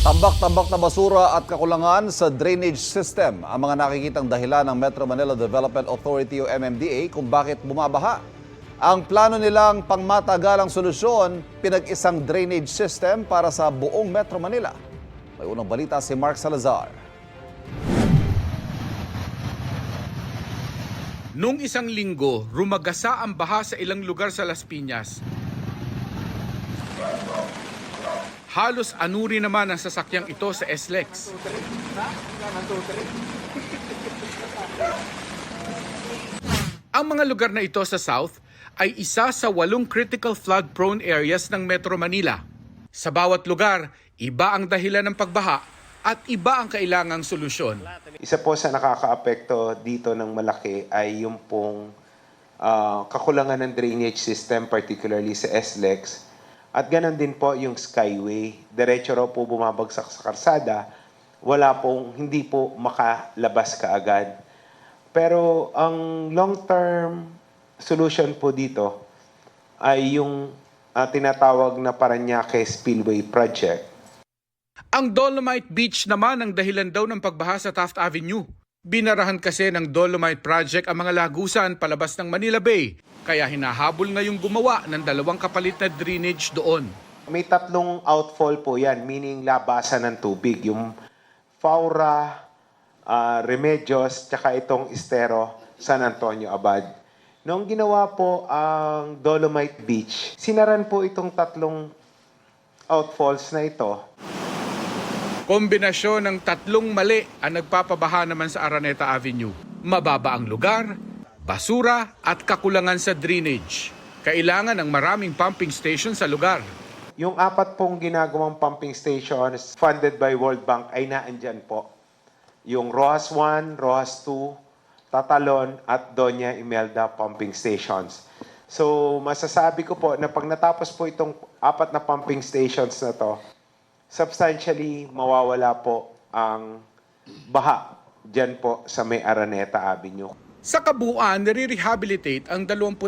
Tambak-tambak na basura at kakulangan sa drainage system ang mga nakikitang dahilan ng Metro Manila Development Authority o MMDA kung bakit bumabaha. Ang plano nilang pangmatagalang solusyon, pinag-isang drainage system para sa buong Metro Manila. May unang balita si Mark Salazar. Noong isang linggo, rumagasa ang baha sa ilang lugar sa Las Piñas. Halos anuri naman ang sasakyang ito sa SLEX. Ang mga lugar na ito sa South ay isa sa 8 critical flood-prone areas ng Metro Manila. Sa bawat lugar, iba ang dahilan ng pagbaha at iba ang kailangang solusyon. Isa po sa nakakaapekto dito ng malaki ay yung pong kakulangan ng drainage system, particularly sa SLEX. At ganon din po yung Skyway. Diretso raw po bumabagsak sa karsada, hindi po makalabas kaagad. Pero ang long-term solution po dito ay yung tinatawag na Parañaque Spillway Project. Ang Dolomite Beach naman ang dahilan daw ng pagbaha sa Taft Avenue. Binarahan kasi ng Dolomite Project ang mga lagusan palabas ng Manila Bay, kaya hinahabol ngayong gumawa ng 2 kapalit na drainage doon. May 3 outfall po yan, meaning labasan ng tubig. Yung Faura, Remedios, tsaka itong Estero, San Antonio Abad. Noong ginawa po ang Dolomite Beach, sinaran po itong 3 outfalls na ito. Kombinasyon ng 3 mali ang nagpapabaha naman sa Araneta Avenue. Mababa ang lugar, basura at kakulangan sa drainage. Kailangan ng maraming pumping station sa lugar. Yung 4 pong ginagawang pumping stations funded by World Bank ay naandyan po. Yung Rojas 1, Rojas 2, Tatalon at Doña Imelda pumping stations. So masasabi ko po na pag natapos po itong 4 na pumping stations na to, substantially mawawala po ang baha dyan po sa may Araneta Avenue. Sa kabuuan, nire-rehabilitate ang 26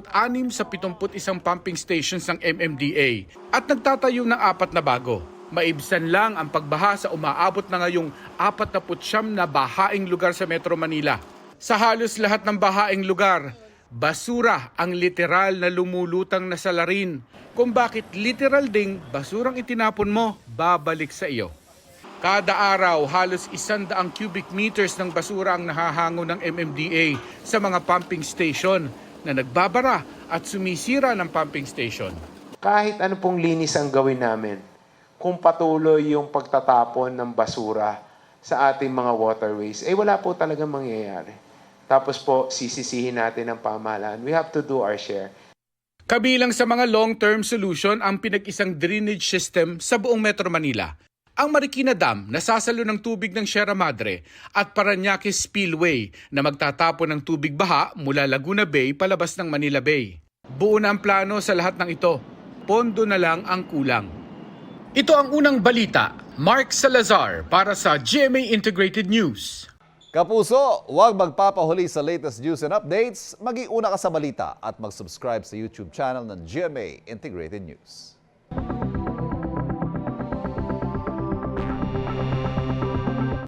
sa 71 pumping stations ng MMDA at nagtatayo ng 4 na bago. Maibsan lang ang pagbaha sa umaabot na ngayong 49 na bahaing lugar sa Metro Manila. Sa halos lahat ng bahaing lugar, basura ang literal na lumulutang na salarin. Kung bakit literal ding basurang itinapon mo, babalik sa iyo. Kada araw, halos 100 cubic meters ng basura ang nahahango ng MMDA sa mga pumping station na nagbabara at sumisira ng pumping station. Kahit ano pong linis ang gawin namin, kung patuloy yung pagtatapon ng basura sa ating mga waterways, wala po talagang mangyayari. Tapos po, sisisihin natin ang pamahalaan. We have to do our share. Kabilang sa mga long-term solution ang pinag-isang drainage system sa buong Metro Manila. Ang Marikina Dam na sasalo ng tubig ng Sierra Madre at Parañaque Spillway na magtatapon ng tubig baha mula Laguna Bay palabas ng Manila Bay. Buo na ang plano sa lahat ng ito. Pondo na lang ang kulang. Ito ang unang balita. Mark Salazar para sa GMA Integrated News. Kapuso, huwag magpapahuli sa latest news and updates. Mag-iuna ka sa balita at mag-subscribe sa YouTube channel ng GMA Integrated News.